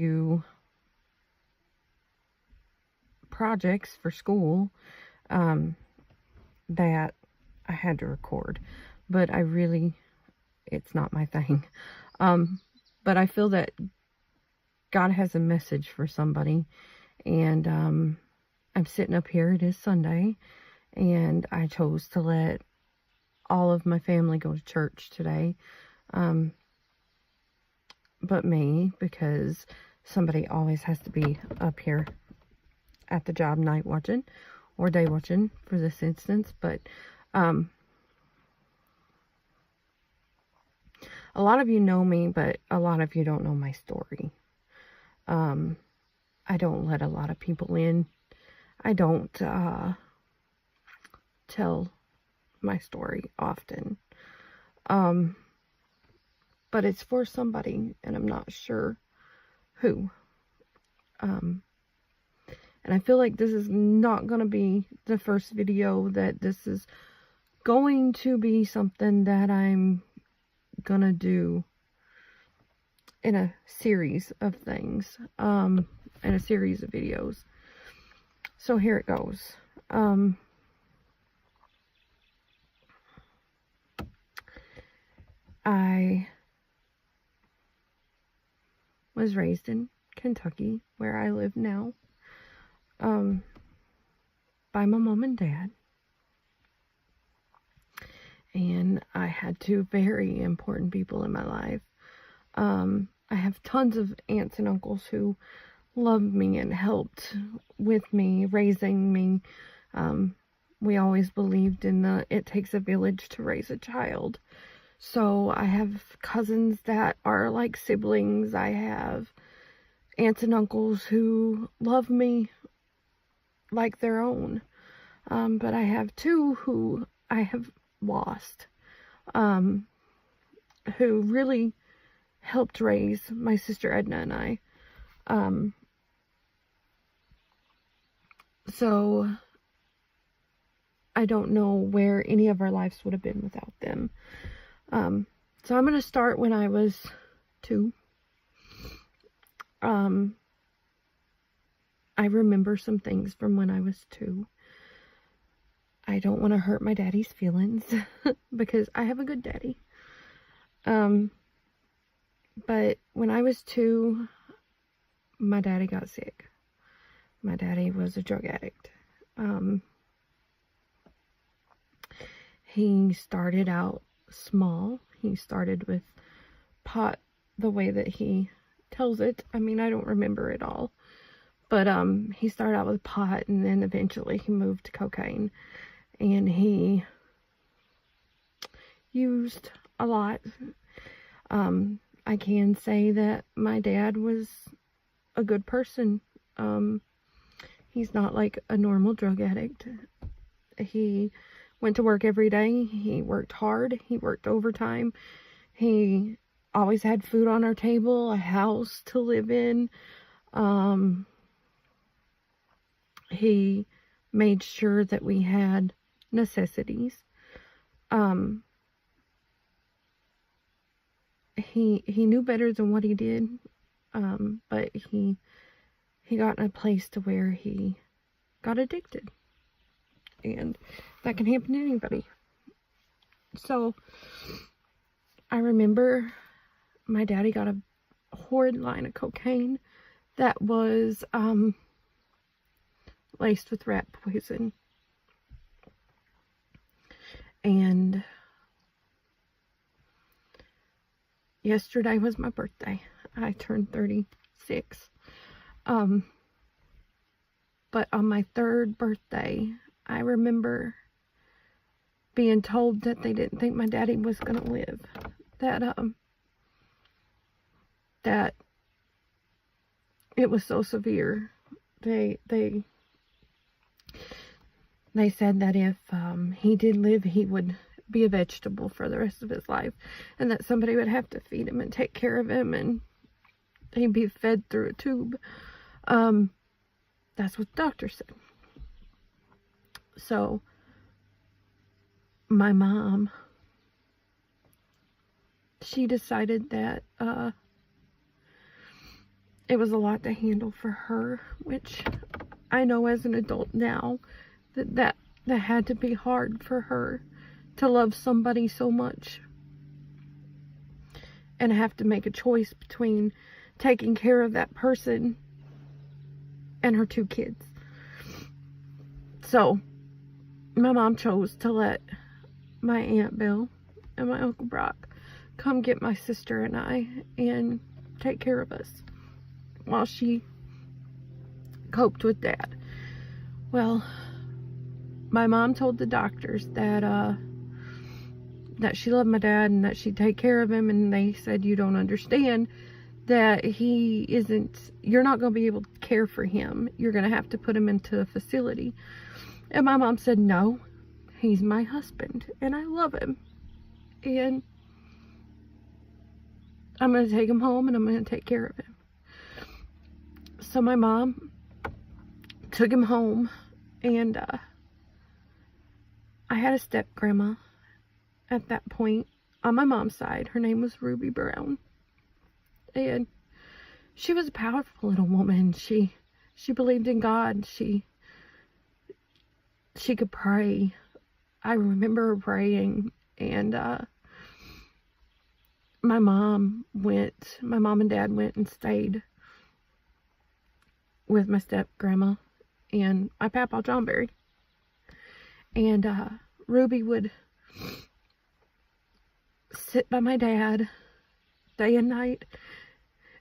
few projects for school that I had to record, but it's not my thing. But I feel that God has a message for somebody, and I'm sitting up here. It is Sunday, and I chose to let all of my family go to church today, but me, because somebody always has to be up here at the job night watching, or day watching for this instance. But a lot of you know me, but a lot of you don't know my story. I don't let a lot of people in. I don't tell my story often. But it's for somebody, and I'm not sure who. And I feel like this is not going to be the first video, that this is going to be something that I'm going to do in a series of things, in a series of videos. So here it goes. I was raised in Kentucky, where I live now, by my mom and dad. And I had two very important people in my life. I have tons of aunts and uncles who loved me and helped with me, raising me. We always believed in it takes a village to raise a child. So I have cousins that are like siblings. I have aunts and uncles who love me like their own. But I have two who I have lost, who really helped raise my sister Edna and I. So I don't know where any of our lives would have been without them. So I'm going to start when I was 2. I remember some things from when I was 2. I don't want to hurt my daddy's feelings because I have a good daddy. But when I was 2, my daddy got sick. My daddy was a drug addict. He started out small. He started with pot, the way that he tells it. I mean, I don't remember it all. But he started out with pot, and then eventually he moved to cocaine. And he used a lot. I can say that my dad was a good person. He's not like a normal drug addict. He went to work every day. He worked hard. He worked overtime. He always had food on our table, a house to live in. He made sure that we had necessities. He knew better than what he did, but he got in a place to where he got addicted, and that can happen to anybody. So I remember my daddy got a horrid line of cocaine that was laced with rat poison. And yesterday was my birthday. I turned 36. But on my 3rd birthday, I remember being told that they didn't think my daddy was gonna live. That it was so severe. They said that if he did live, he would be a vegetable for the rest of his life, and that somebody would have to feed him and take care of him, and he'd be fed through a tube. That's what the doctor said. So my mom, she decided that it was a lot to handle for her, which I know as an adult now that had to be hard for her to love somebody so much and have to make a choice between taking care of that person and her 2 kids. So my mom chose to let my Aunt Bill and my Uncle Brock come get my sister and I and take care of us while she coped with Dad. Well, my mom told the doctors that she loved my dad and that she'd take care of him, and they said, you don't understand that you're not going to be able to care for him. You're going to have to put him into a facility. And my mom said, no, he's my husband and I love him, and I'm going to take him home and I'm going to take care of him. So my mom took him home, and I had a step grandma at that point on my mom's side. Her name was Ruby Brown, and she was a powerful little woman. She believed in God. She could pray. I remember her praying, and my mom and Dad went and stayed with my step grandma and my Papa John Berry. And Ruby would sit by my dad day and night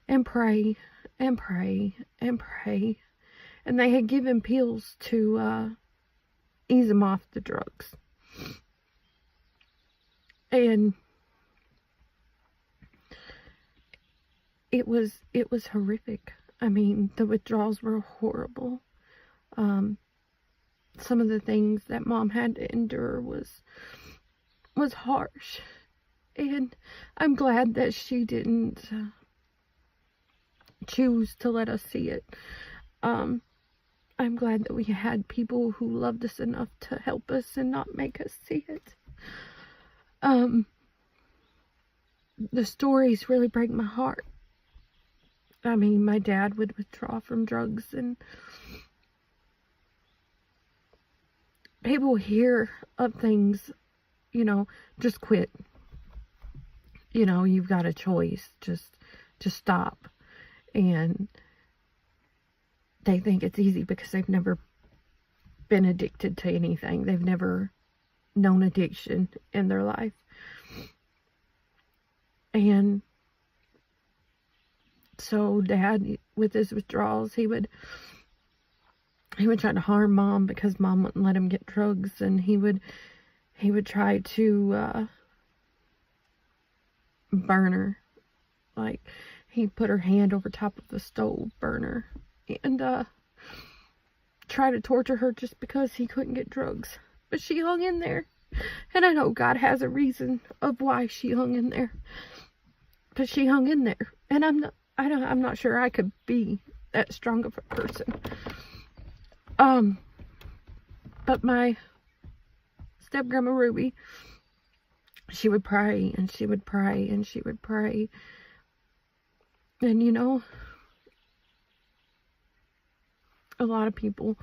and pray and pray and pray. And they had given pills to ease him off the drugs. And it was horrific. I mean, the withdrawals were horrible. Some of the things that Mom had to endure was harsh. And I'm glad that she didn't choose to let us see it. I'm glad that we had people who loved us enough to help us and not make us see it. The stories really break my heart. I mean, my dad would withdraw from drugs, and people hear of things, just quit. You've got a choice, just stop. And they think it's easy because they've never been addicted to anything. They've never known addiction in their life. And so Dad, with his withdrawals, he would try to harm Mom because Mom wouldn't let him get drugs, and he would try to burn her. Like, he put her hand over top of the stove, burn her, and try to torture her just because he couldn't get drugs. But she hung in there, and I know God has a reason of why she hung in there. But she hung in there, and I'm not sure I could be that strong of a person. But my step grandma Ruby, she would pray and she would pray and she would pray. And a lot of people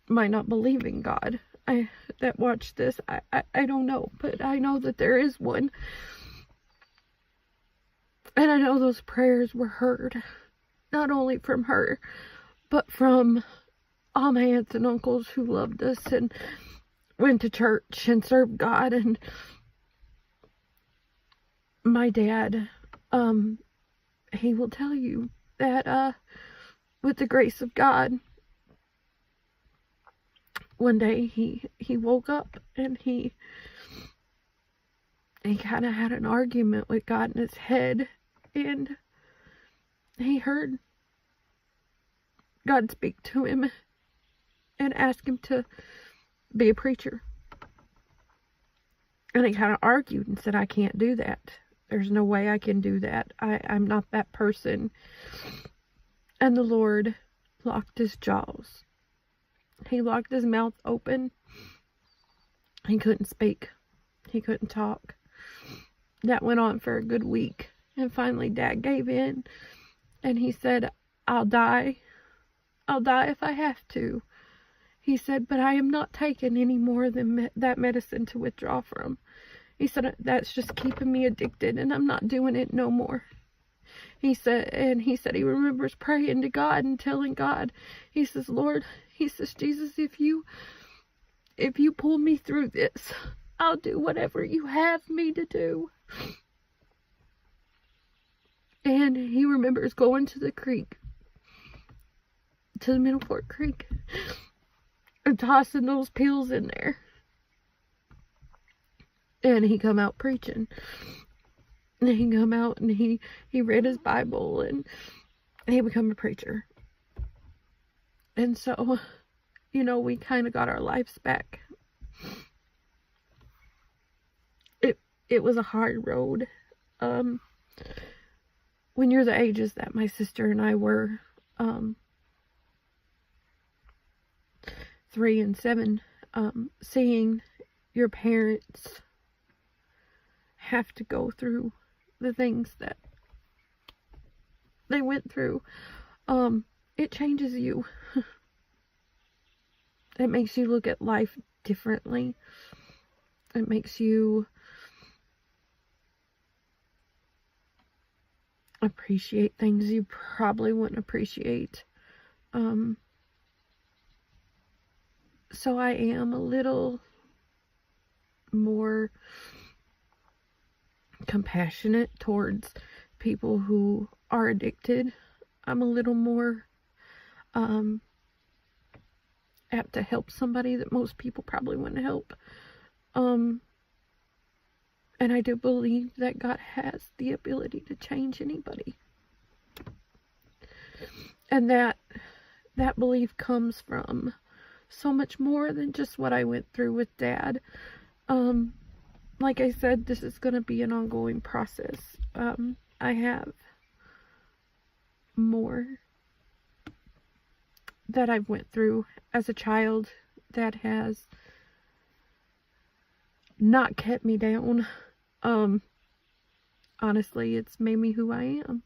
might not believe in God that watch this. I don't know, but I know that there is one. And I know those prayers were heard, not only from her, but from all my aunts and uncles who loved us and went to church and served God. And my dad, he will tell you that with the grace of God, one day he woke up and he kind of had an argument with God in his head, and he heard God speak to him and ask him to be a preacher. And he kind of argued and said, I can't do that. There's no way I can do that. I'm not that person. And the Lord locked his jaws. He locked his mouth open. He couldn't speak. He couldn't talk. That went on for a good week. And finally Dad gave in. And he said, I'll die. I'll die if I have to. He said, but I am not taking any more than that medicine to withdraw from. He said, that's just keeping me addicted, and I'm not doing it no more. He said he remembers praying to God and telling God, he says, Lord, he says, Jesus, if you pull me through this, I'll do whatever you have me to do. And he remembers going to the creek, to the Middle Fork Creek, and tossing those pills in there. And he come out preaching. And he come out and he read his Bible and he become a preacher. And so, you know, we kind of got our lives back. It was a hard road. When you're the ages that my sister and I were, 3 and 7, seeing your parents have to go through the things that they went through, it changes you. It makes you look at life differently. It makes you appreciate things you probably wouldn't appreciate. So I am a little more compassionate towards people who are addicted. I'm a little more apt to help somebody that most people probably wouldn't help. And I do believe that God has the ability to change anybody. And that belief comes from so much more than just what I went through with Dad. Like I said, this is going to be an ongoing process. I have more that I've went through as a child that has not kept me down. Honestly, it's made me who I am.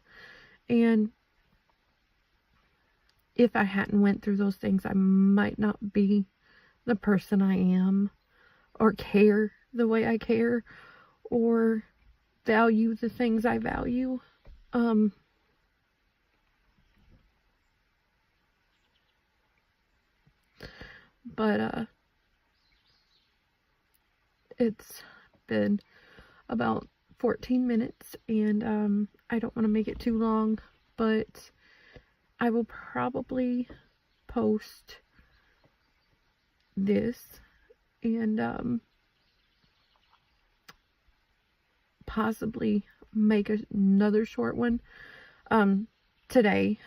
And if I hadn't went through those things, I might not be the person I am, or care the way I care, or value the things I value. But it's been about 14 minutes, and I don't want to make it too long, but I will probably post this and possibly make another short one today,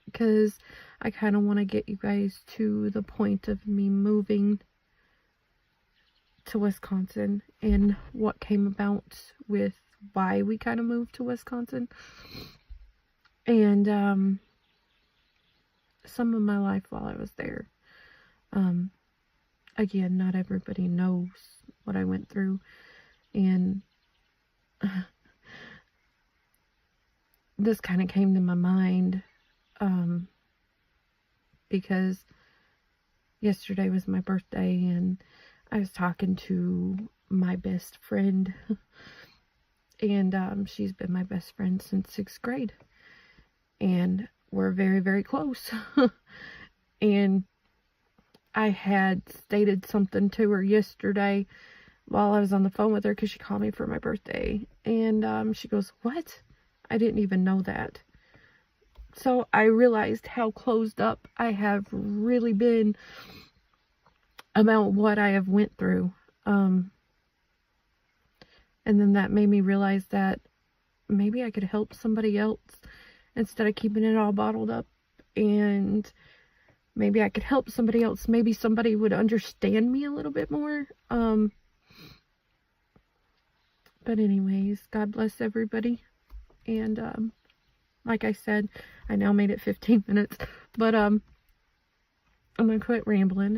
because I kind of want to get you guys to the point of me moving to Wisconsin and what came about with why we kind of moved to Wisconsin, and some of my life while I was there. Again, not everybody knows what I went through, and this kind of came to my mind because yesterday was my birthday, and I was talking to my best friend, and she's been my best friend since 6th grade, and we're very, very close. And I had stated something to her yesterday while I was on the phone with her, because she called me for my birthday, and she goes, "What? I didn't even know that." So I realized how closed up I have really been about what I have went through. And then that made me realize that maybe I could help somebody else instead of keeping it all bottled up, and maybe I could help somebody else. Maybe somebody would understand me a little bit more. But anyways, God bless everybody. And like I said, I now made it 15 minutes, but I'm gonna quit rambling.